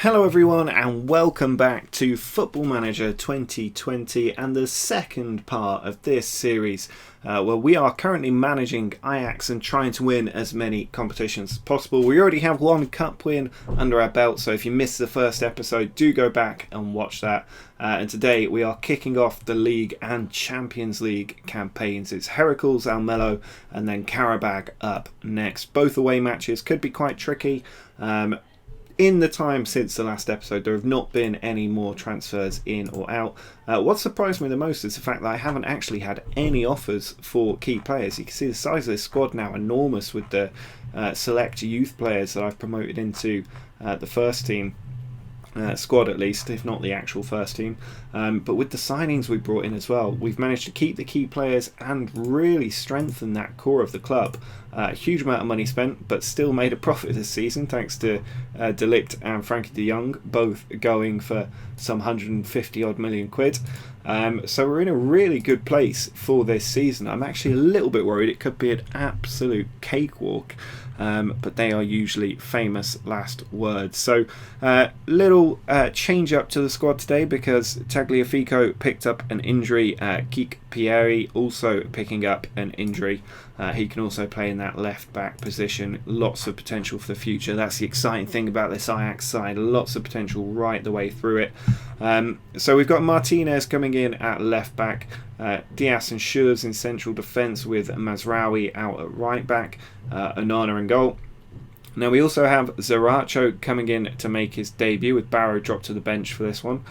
Hello everyone and welcome back to Football Manager 2020 and the second part of this series where we are currently managing Ajax and trying to win as many competitions as possible. We already have one cup win under our belt, so if you missed the first episode, do go back and watch that. And today we are kicking off the League and Champions League campaigns. It's Heracles, Almelo and then Qarabag up next. Both away matches could be quite tricky. In the time since the last episode, there have not been any more transfers in or out. What surprised me the most is the fact that I haven't actually had any offers for key players. You can see the size of this squad now enormous with the select youth players that I've promoted into the first team. Squad at least, if not the actual first team. But with the signings we brought in as well, we've managed to keep the key players and really strengthen that core of the club. A huge amount of money spent, but still made a profit this season thanks to De Ligt and Frankie de Jong, both going for some 150 odd million quid. So we're in a really good place for this season. I'm actually a little bit worried it could be an absolute cakewalk. But they are usually famous last words. So little change up to the squad today because Tagliafico picked up an injury. Kik Pieri also picking up an injury. He can also play in that left back position. Lots of potential for the future. That's the exciting thing about this Ajax side. Lots of potential right the way through it. So we've got Martinez coming in at left back. Diaz and Schurz in central defence with Mazraoui out at right back. Onana in goal. Now we also have Zaracho coming in to make his debut with Barrow dropped to the bench for this one.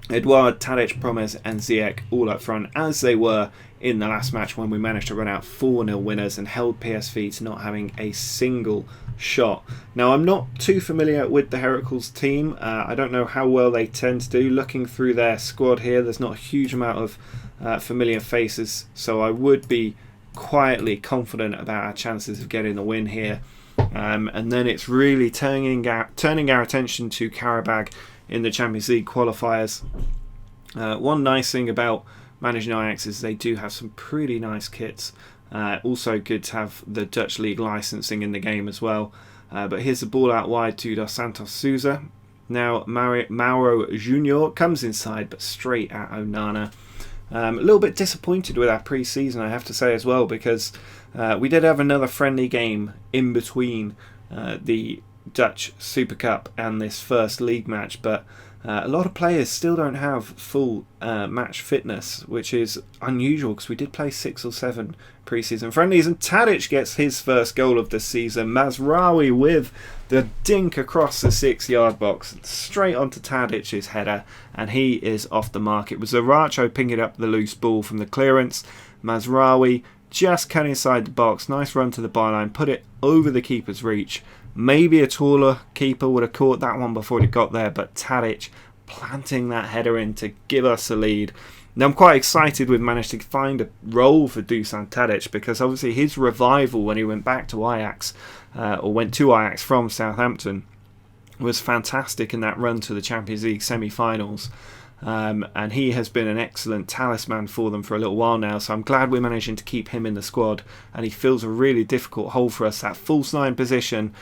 Edouard, Tadic, Promes and Ziyech all up front as they were in the last match when we managed to run out 4-0 winners and held PSV to not having a single shot. Now I'm not too familiar with the Heracles team. I don't know how well they tend to do. Looking through their squad here, there's not a huge amount of familiar faces, so I would be quietly confident about our chances of getting the win here. And then it's really turning our attention to Qarabag in the Champions League qualifiers. One nice thing about managing Ajax is they do have some pretty nice kits. Also good to have the Dutch League licensing in the game as well. But here's the ball out wide to Dos Santos Souza. Now Mauro Junior comes inside but straight at Onana. A little bit disappointed with our pre-season, I have to say as well, because we did have another friendly game in between the Dutch Super Cup and this first league match, but a lot of players still don't have full match fitness, which is unusual because we did play 6 or 7 pre-season friendlies, and Tadic gets his first goal of the season. Mazraoui with the dink across the 6-yard box straight onto Tadic's header, and he is off the mark. It was Zaracho picking up the loose ball from the clearance. Mazraoui just cut inside the box, nice run to the byline, put it over the keeper's reach. Maybe a taller keeper would have caught that one before it got there, but Tadic planting that header in to give us a lead. Now I'm quite excited we've managed to find a role for Dusan Tadic, because obviously his revival when he went back to Ajax, or went to Ajax from Southampton, was fantastic in that run to the Champions League semi-finals. And he has been an excellent talisman for them for a little while now, so I'm glad we're managing to keep him in the squad, and he fills a really difficult hole for us, that false 9 position.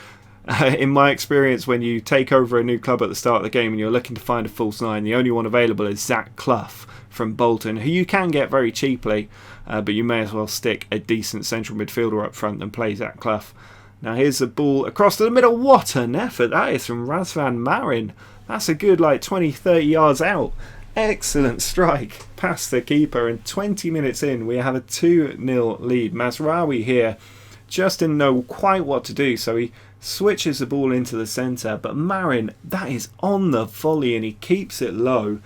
In my experience, when you take over a new club at the start of the game and you're looking to find a false 9, the only one available is Zach Clough from Bolton, who you can get very cheaply, but you may as well stick a decent central midfielder up front than play Zach Clough. Now here's the ball across to the middle. What an effort that is from Razvan Marin. That's a good 20-30 yards out. Excellent strike past the keeper, and 20 minutes in we have a 2-0 lead. Mazraoui here just didn't know quite what to do, so he switches the ball into the centre, but Marin, that is on the volley and he keeps it low.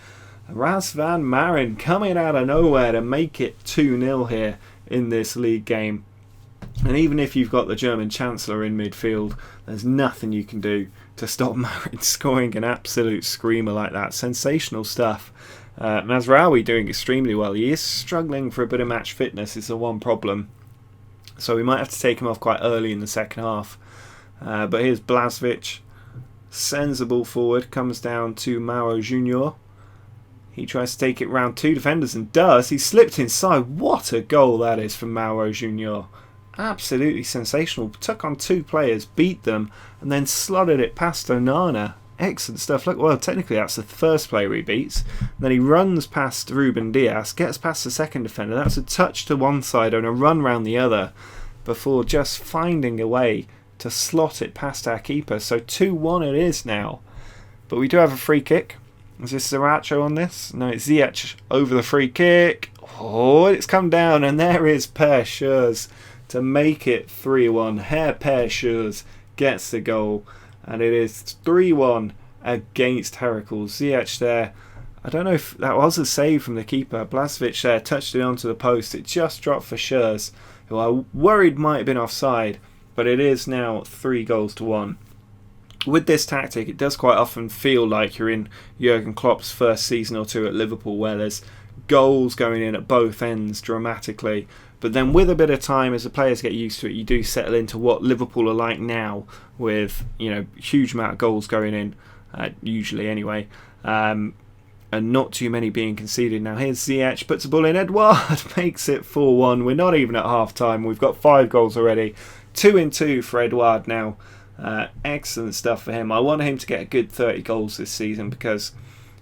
Razvan Marin coming out of nowhere to make it 2-0 here in this league game. And even if you've got the German Chancellor in midfield, there's nothing you can do to stop Marin scoring an absolute screamer like that. Sensational stuff. Mazraoui doing extremely well. He is struggling for a bit of match fitness, is the one problem. So we might have to take him off quite early in the second half. But here's Blažević. Sends the ball forward. Comes down to Mauro Junior. He tries to take it round 2 defenders and does. He slipped inside. What a goal that is from Mauro Junior. Absolutely sensational. Took on 2 players, beat them, and then slotted it past Onana. Excellent stuff. Look, well, technically that's the first player he beats. Then he runs past Ruben Dias, gets past the second defender. That's a touch to one side and a run round the other before just finding a way to slot it past our keeper. So 2-1 it is now. But we do have a free kick. Is this Sriracha on this? No, it's Ziyech over the free kick. Oh, it's come down, and there is Per Schurz to make it 3-1. Per Schurz gets the goal, and it is 3-1 against Heracles. Ziyech there. I don't know if that was a save from the keeper. Blažević there touched it onto the post. It just dropped for Schurz, who I worried might have been offside, but it is now 3-1. With this tactic, it does quite often feel like you're in Jurgen Klopp's first season or two at Liverpool, where there's goals going in at both ends dramatically. But then with a bit of time, as the players get used to it, you do settle into what Liverpool are like now, with huge amount of goals going in, usually anyway, and not too many being conceded. Now here's Ziyech, puts the ball in. Edouard makes it 4-1. We're not even at half time. We've got 5 goals already. 2-2 for Edouard now. Excellent stuff for him. I want him to get a good 30 goals this season because,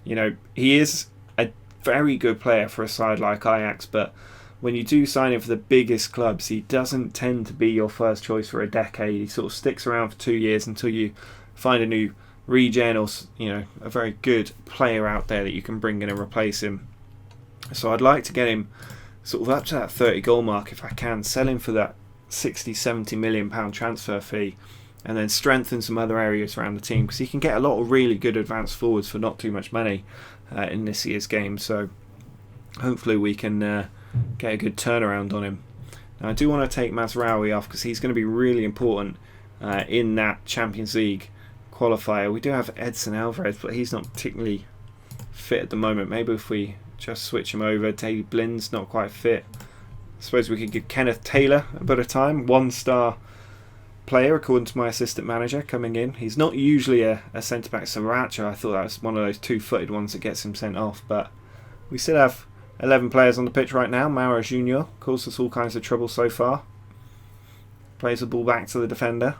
he is a very good player for a side like Ajax, but when you do sign him for the biggest clubs, he doesn't tend to be your first choice for a decade. He sort of sticks around for 2 years until you find a new regen or, a very good player out there that you can bring in and replace him. So I'd like to get him sort of up to that 30 goal mark if I can, sell him for that 60-70 million pound transfer fee, and then strengthen some other areas around the team, because he can get a lot of really good advanced forwards for not too much money in this year's game. So hopefully we can get a good turnaround on him. Now I do want to take Mazraoui off because he's going to be really important in that Champions League qualifier. We do have Edson Alvarez, but he's not particularly fit at the moment. Maybe if we just switch him over. Daley Blind's not quite fit. I suppose we could give Kenneth Taylor a bit of time. 1-star player according to my assistant manager coming in. He's not usually a centre-back. Sriracha, I thought that was one of those two-footed ones that gets him sent off, but we still have 11 players on the pitch right now. Mauro Junior caused us all kinds of trouble so far. Plays the ball back to the defender.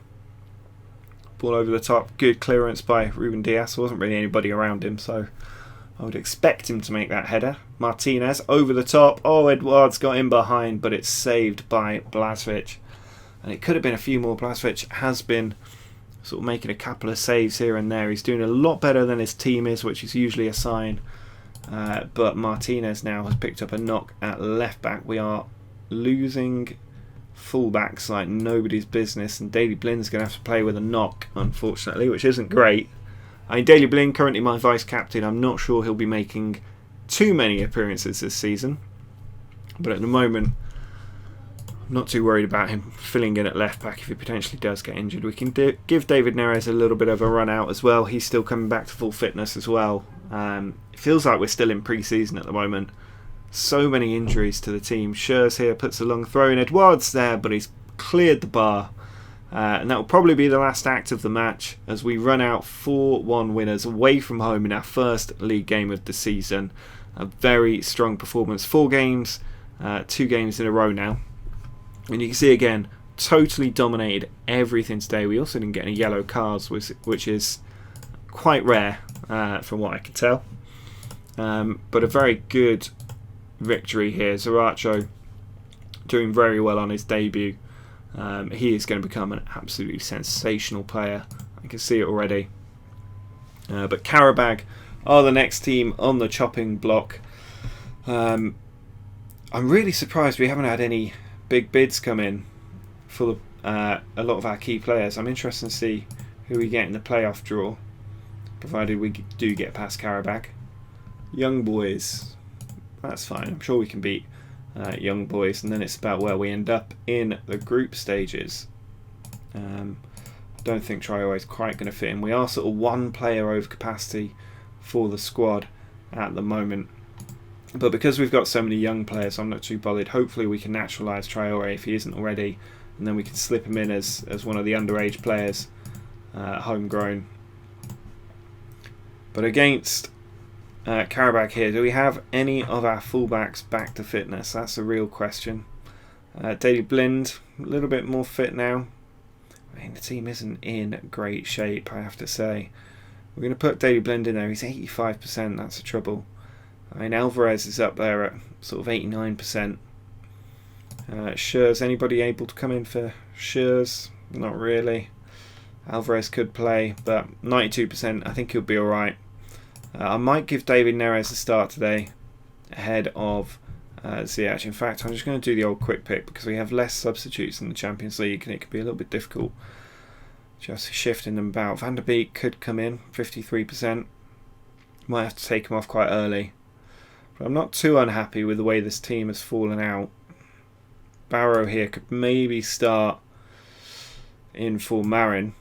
Ball over the top. Good clearance by Ruben Dias. There wasn't really anybody around him, so I would expect him to make that header. Martinez over the top. Oh, Edouard's got in behind, but it's saved by Blažević. And it could have been a few more. Blažević has been sort of making a couple of saves here and there. He's doing a lot better than his team is, which is usually a sign. But Martinez now has picked up a knock at left back. We are losing fullbacks like nobody's business, and Daley Blind's going to have to play with a knock, unfortunately, which isn't great. I mean, Daley Blind, currently my vice captain. I'm not sure he'll be making too many appearances this season, but at the moment I'm not too worried about him filling in at left back if he potentially does get injured. We can give David Neres a little bit of a run out as well. He's still coming back to full fitness as well. It feels like we're still in pre-season at the moment. So many injuries to the team. Schurz here puts a long throw in. Edouard's there, but he's cleared the bar. And that will probably be the last act of the match as we run out 4-1 winners away from home in our first league game of the season. A very strong performance. 4 games, 2 games in a row now. And you can see again, totally dominated everything today. We also didn't get any yellow cards, which is quite rare from what I can tell. But a very good victory here. Sriracha doing very well on his debut. He is going to become an absolutely sensational player. I can see it already. But Qarabag are the next team on the chopping block. I'm really surprised we haven't had any big bids come in for a lot of our key players. I'm interested to see who we get in the playoff draw, provided we do get past Qarabag. Young boys, that's fine. I'm sure we can beat young boys, and then it's about where we end up in the group stages. I don't think Traore is quite going to fit in. We are sort of 1 player over capacity for the squad at the moment, but because we've got so many young players, I'm not too bothered. Hopefully we can naturalise Traore if he isn't already, and then we can slip him in as one of the underage players, homegrown. But against Qarabag here, do we have any of our fullbacks back to fitness? That's a real question. Daley Blind, a little bit more fit now. I mean, the team isn't in great shape, I have to say. We're going to put Daley Blind in there. He's 85%. That's the trouble. I mean, Alvarez is up there at sort of 89%. Schurz, anybody able to come in for Schurz? Not really. Alvarez could play, but 92%. I think he'll be alright. I might give David Neres a start today ahead of Ziyech. In fact, I'm just going to do the old quick pick because we have less substitutes in the Champions League and it could be a little bit difficult just shifting them about. Van der Beek could come in, 53%. Might have to take him off quite early. But I'm not too unhappy with the way this team has fallen out. Barrow here could maybe start in for Marin.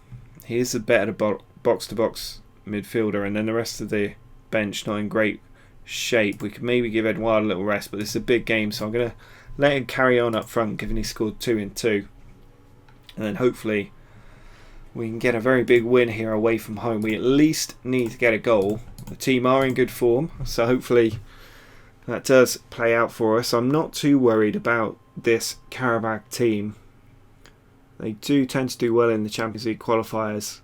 He is a better box-to-box midfielder, and then the rest of the bench not in great shape. We could maybe give Edouard a little rest, but this is a big game, so I'm going to let him carry on up front, given he scored 2 in 2. And then hopefully we can get a very big win here away from home. We at least need to get a goal. The team are in good form, so hopefully that does play out for us. I'm not too worried about this Qarabag team. They do tend to do well in the Champions League qualifiers.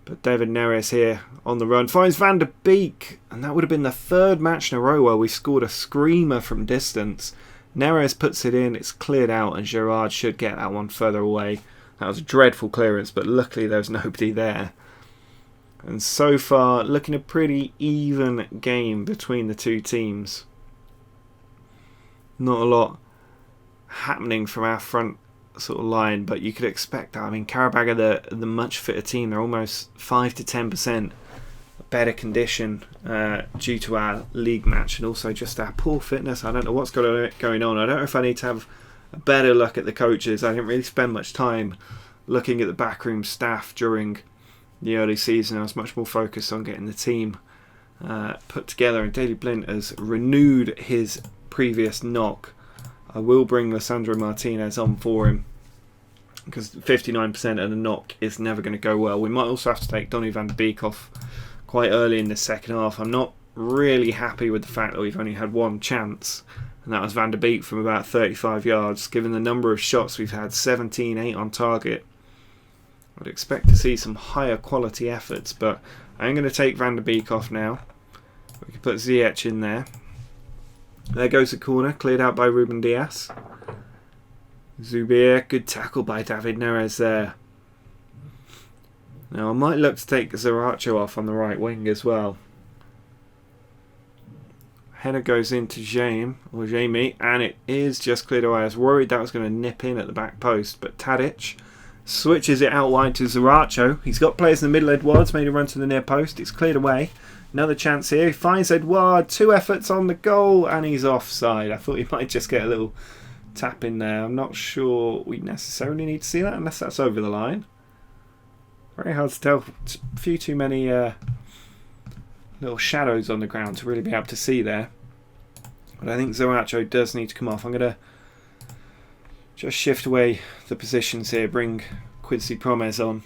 But David Neres here on the run finds Van der Beek. And that would have been the 3rd match in a row where we scored a screamer from distance. Neres puts it in, it's cleared out, and Gerrard should get that one further away. That was a dreadful clearance, but luckily there was nobody there. And so far, looking a pretty even game between the two teams. Not a lot happening from our front sort of line, but you could expect that. I mean, Qarabag are the much fitter team. They're almost 5 to 10% better condition due to our league match and also just our poor fitness. I don't know what's going on. I don't know if I need to have a better look at the coaches. I didn't really spend much time looking at the backroom staff during the early season. I was much more focused on getting the team put together, and Daley Blind has renewed his previous knock. I will bring Lisandro Martinez on for him because 59% of the knock is never going to go well. We might also have to take Donny van de Beek off quite early in the second half. I'm not really happy with the fact that we've only had one chance, and that was Van der Beek from about 35 yards. Given the number of shots we've had, 17, 8 on target, I'd expect to see some higher quality efforts, but I'm going to take Van der Beek off now. We can put Ziyech in there. There goes the corner, cleared out by Ruben Dias. Zubir, good tackle by David Neres there. Now I might look to take Zaracho off on the right wing as well. Header goes into Jamie, and it is just cleared away. I was worried that was going to nip in at the back post, but Tadic switches it out wide to Zaracho. He's got players in the middle. Edouard's made a run to the near post. It's cleared away. Another chance here. He finds Edouard. 2 efforts on the goal, and he's offside. I thought he might just get a little tap in there. I'm not sure we necessarily need to see that unless that's over the line. Very hard to tell. A few too many little shadows on the ground to really be able to see there. But I think Zaracho does need to come off. I'm going to just shift away the positions here. Bring Quincy Promes on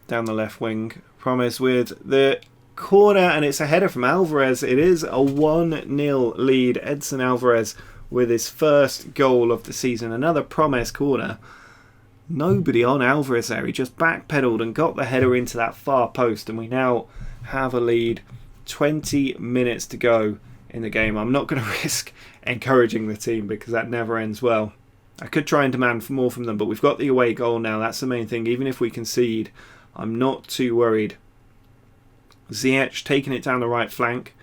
down the left wing. Promes with the corner, and it's a header from Alvarez. It is a 1-0 lead. Edson Alvarez with his first goal of the season. Another Promes corner. Nobody on Alvarez there. He just backpedaled and got the header into that far post, and we now have a lead. 20 minutes to go in the game. I'm not going to risk encouraging the team because that never ends well. I could try and demand more from them, but we've got the away goal now. That's the main thing. Even if we concede, I'm not too worried. Ziyech taking it down the right flank.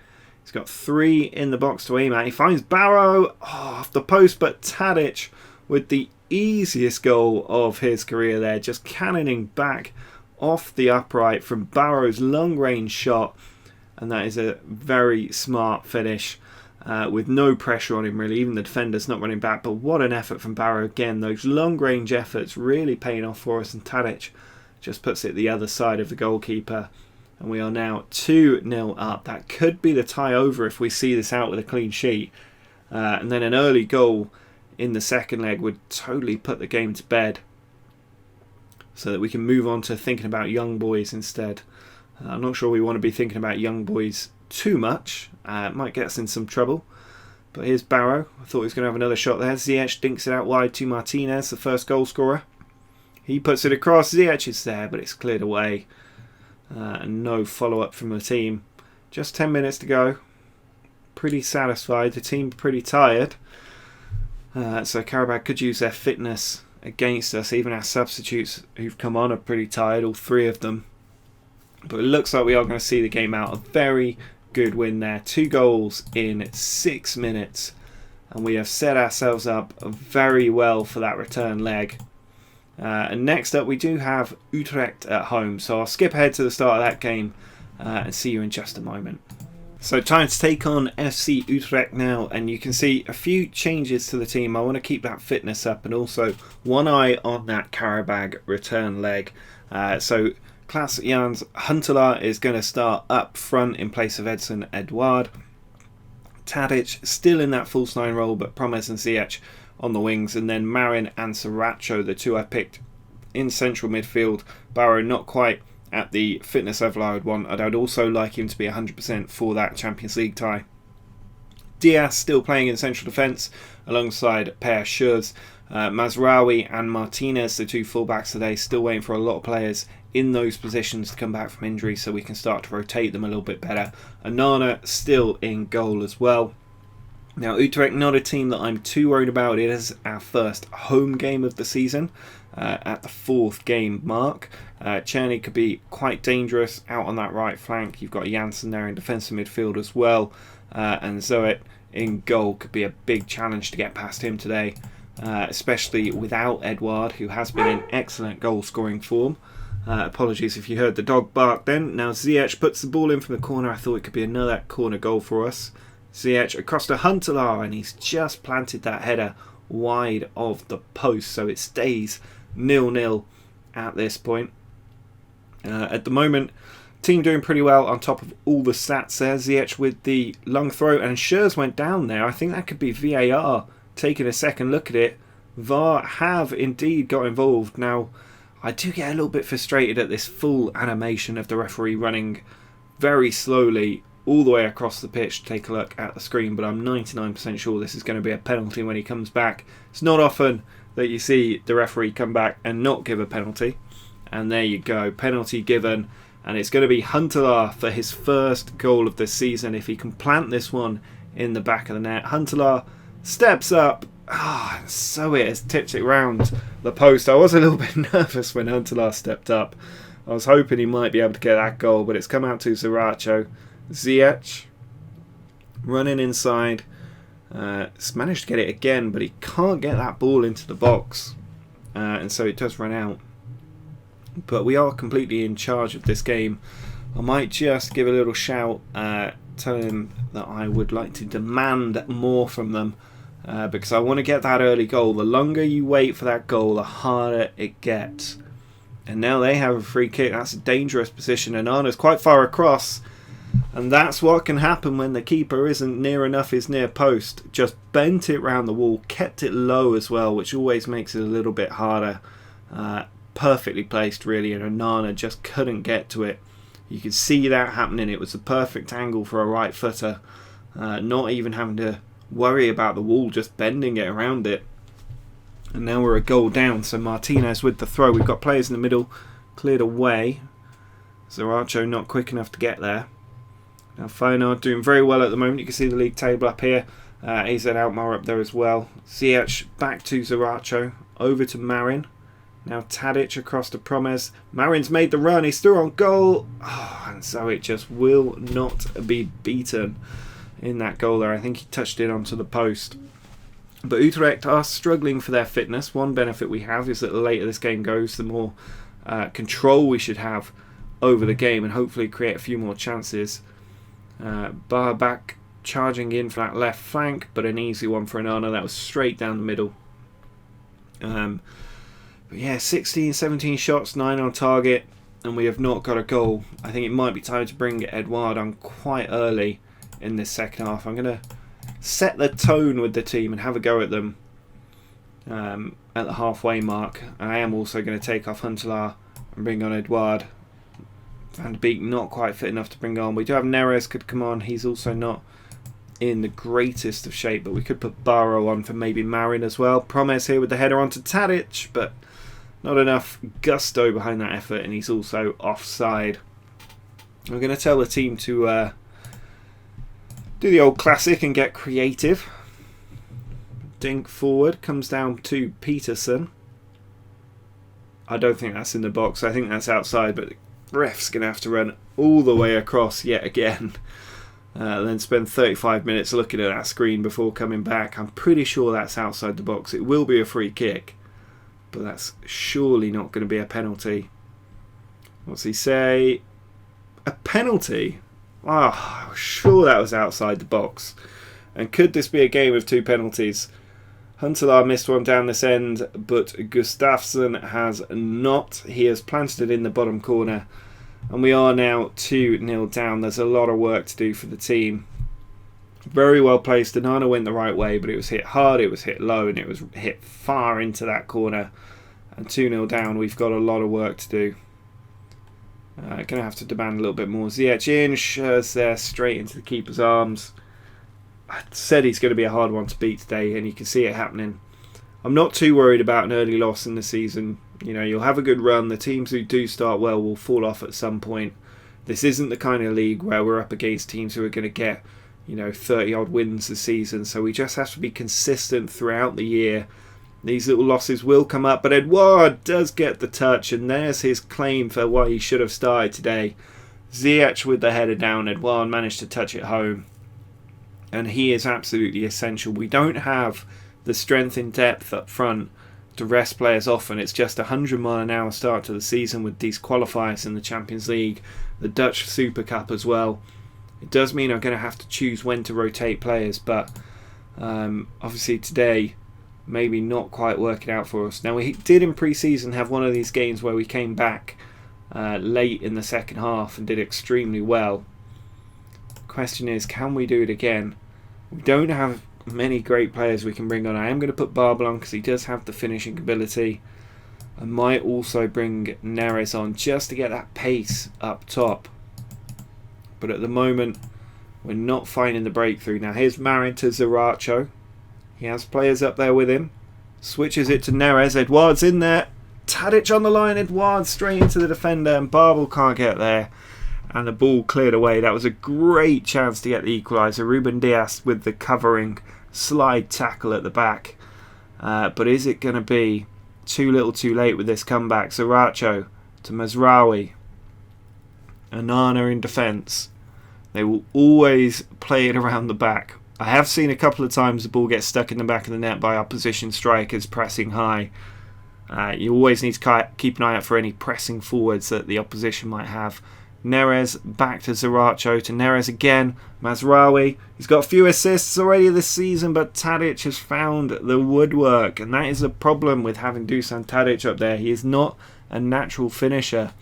He's got 3 in the box to aim at. He finds Barrow off the post, but Tadic with the easiest goal of his career there, just cannoning back off the upright from Barrow's long range shot, and that is a very smart finish with no pressure on him really. Even the defender's not running back, but what an effort from Barrow again. Those long range efforts really paying off for us, and Tadic just puts it the other side of the goalkeeper. And we are now 2-0 up. That could be the tie over if we see this out with a clean sheet. And then an early goal in the second leg would totally put the game to bed, so that we can move on to thinking about young boys instead. I'm not sure we want to be thinking about young boys too much. It might get us in some trouble. But here's Barrow. I thought he was going to have another shot there. Ziyech dinks it out wide to Martinez, the first goal scorer. He puts it across. Ziyech is there, but it's cleared away. and no follow-up from the team. Just 10 minutes to go. Pretty satisfied. The team pretty tired. So Qarabag could use their fitness against us. Even our substitutes who've come on are pretty tired, all three of them. But it looks like we are going to see the game out. A very good win there. 2 goals in 6 minutes. And we have set ourselves up very well for that return leg. And next up we do have Utrecht at home. So I'll skip ahead to the start of that game and see you in just a moment. So time to take on FC Utrecht now, and you can see a few changes to the team. I want to keep that fitness up and also one eye on that Qarabag return leg. So Klaas Jans Huntelaar is going to start up front in place of Edson Edouard. Tadic still in that false 9 role, but Promes and Ziyech on the wings, and then Marin and Sriracho, the two I picked in central midfield. Barrow not quite at the fitness level I would want, and I'd also like him to be 100% for that Champions League tie. Diaz still playing in central defence alongside Per Schurz. Mazraoui and Martinez, the two fullbacks today, still waiting for a lot of players in those positions to come back from injury so we can start to rotate them a little bit better. Anana still in goal as well. Now Utrecht, not a team that I'm too worried about. It is our first home game of the season at the 4th game mark. Czerny could be quite dangerous out on that right flank. You've got Janssen there in defensive midfield as well, and Zoet in goal could be a big challenge to get past him today, especially without Edouard, who has been in excellent goal scoring form. Apologies if you heard the dog bark then. Now Ziyech puts the ball in from the corner. I thought it could be another corner goal for us. Ziyech across to Huntelaar, and he's just planted that header wide of the post, so it stays 0-0 at this point. At the moment, team doing pretty well on top of all the stats there. Ziyech with the lung throw, and Schurz went down there. I think that could be VAR taking a second look at it. VAR have indeed got involved. Now, I do get a little bit frustrated at this full animation of the referee running very slowly all the way across the pitch to take a look at the screen, but I'm 99% sure this is going to be a penalty when he comes back. It's not often that you see the referee come back and not give a penalty, and there you go, penalty given, and it's going to be Huntelaar for his first goal of the season. If he can plant this one in the back of the net, Huntelaar steps up, so it has tipped it round the post. I was a little bit nervous when Huntelaar stepped up. I was hoping he might be able to get that goal, but it's come out to Sriracho. Ziyech running inside, has managed to get it again, but he can't get that ball into the box, and so it does run out. But we are completely in charge of this game. I might just give a little shout, telling him that I would like to demand more from them, because I want to get that early goal. The longer you wait for that goal, the harder it gets. And now they have a free kick. That's a dangerous position, and Anna's quite far across. And that's what can happen when the keeper isn't near enough his near post. Just bent it round the wall, kept it low as well, which always makes it a little bit harder. Perfectly placed really, and Onana just couldn't get to it. You could see that happening. It was the perfect angle for a right footer. Not even having to worry about the wall, just bending it around it. And now we're a goal down, so Martinez with the throw. We've got players in the middle, cleared away. Sriracho not quick enough to get there. Now Feyenoord doing very well at the moment. You can see the league table up here. AZ Alkmaar up there as well. Ziyech back to Sriracho. Over to Marin. Now Tadic across to Promes. Marin's made the run. He's through on goal. And so it just will not be beaten in that goal there. I think he touched it onto the post. But Utrecht are struggling for their fitness. One benefit we have is that the later this game goes, the more control we should have over the game and hopefully create a few more chances. Bar back charging in for that left flank, but an easy one for Onana. That was straight down the middle. But yeah, 16, 17 shots, 9 on target, and we have not got a goal. I think it might be time to bring Edouard on quite early in this second half. I'm going to set the tone with the team and have a go at them at the halfway mark. I am also going to take off Huntelaar and bring on Edouard. Van de Beek not quite fit enough to bring on. We do have Neres could come on. He's also not in the greatest of shape, but we could put Barrow on for maybe Marin as well. Promes here with the header onto Tadic, but not enough gusto behind that effort, and he's also offside. I'm going to tell the team to do the old classic and get creative. Dink forward, comes down to Peterson. I don't think that's in the box. I think that's outside, but the ref's going to have to run all the way across yet again. Then spend 35 minutes looking at that screen before coming back. I'm pretty sure that's outside the box. It will be a free kick, but that's surely not going to be a penalty. What's he say? A penalty? Oh, I'm sure that was outside the box. And could this be a game of two penalties? Huntelaar missed one down this end, but Gustafsson has not. He has planted it in the bottom corner. And we are now 2-0 down. There's a lot of work to do for the team. Very well placed. Onana went the right way, but it was hit hard, it was hit low, and it was hit far into that corner. And 2-0 down, we've got a lot of work to do. Going to have to demand a little bit more. Ziyech in, Schurz there, straight into the keeper's arms. I said he's going to be a hard one to beat today, and you can see it happening. I'm not too worried about an early loss in the season. You know, you'll have a good run. The teams who do start well will fall off at some point. This isn't the kind of league where we're up against teams who are going to get, 30-odd wins this season. So we just have to be consistent throughout the year. These little losses will come up, but Edouard does get the touch, and there's his claim for why he should have started today. Ziyech with the header down. Edouard managed to touch it home. And he is absolutely essential. We don't have the strength in depth up front to rest players off, and it's just a 100-mile-an-hour start to the season with these qualifiers in the Champions League, the Dutch Super Cup as well. It does mean I'm going to have to choose when to rotate players, but obviously today maybe not quite working out for us. Now, we did in pre-season have one of these games where we came back late in the second half and did extremely well. Question is, can we do it again? We don't have many great players we can bring on. I am going to put Barbel on because he does have the finishing ability. I might also bring Neres on just to get that pace up top. But at the moment, we're not finding the breakthrough. Now here's Marin to Zaracho. He has players up there with him. Switches it to Neres. Edouard's in there. Tadic on the line. Edouard straight into the defender, and Barbel can't get there. And the ball cleared away. That was a great chance to get the equaliser. Ruben Dias with the covering slide tackle at the back. But is it going to be too little too late with this comeback? Zaracho to Mazraoui. Onana in defence. They will always play it around the back. I have seen a couple of times the ball get stuck in the back of the net by opposition strikers pressing high. You always need to keep an eye out for any pressing forwards that the opposition might have. Neres back to Zaracho, to Neres again. Mazraoui, he's got a few assists already this season, but Tadic has found the woodwork, and that is a problem with having Dusan Tadic up there. He is not a natural finisher.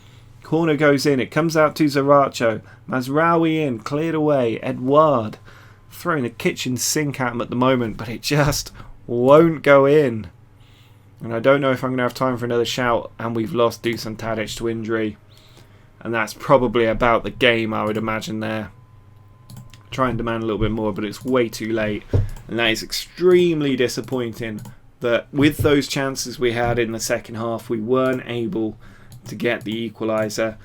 Corner goes in, it comes out to Zaracho. Mazraoui in, cleared away. Edouard throwing the kitchen sink at him at the moment, but it just won't go in. And I don't know if I'm going to have time for another shout, and we've lost Dusan Tadic to injury. And that's probably about the game, I would imagine there. Try and demand a little bit more, but it's way too late. And that is extremely disappointing that with those chances we had in the second half, we weren't able to get the equaliser.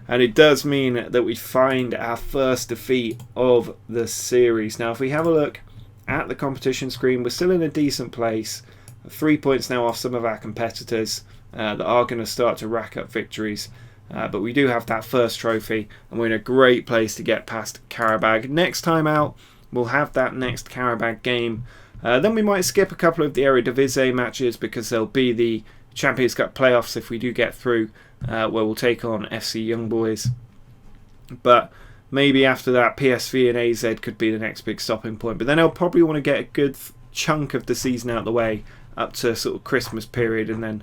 And it does mean that we find our first defeat of the series. Now, if we have a look at the competition screen, we're still in a decent place. 3 points now off some of our competitors that are going to start to rack up victories. But we do have that first trophy, and we're in a great place to get past Qarabag. Next time out, we'll have that next Qarabag game. Then we might skip a couple of the Eredivisie matches because there'll be the Champions Cup playoffs if we do get through, where we'll take on FC Young Boys. But maybe after that, PSV and AZ could be the next big stopping point. But then I'll probably want to get a good chunk of the season out of the way up to sort of Christmas period, and then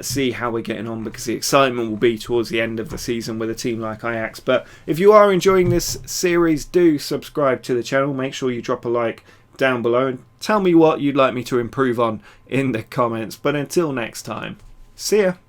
see how we're getting on, because the excitement will be towards the end of the season with a team like Ajax. But if you are enjoying this series, do subscribe to the channel. Make sure you drop a like down below and tell me what you'd like me to improve on in the comments. But until next time, see ya.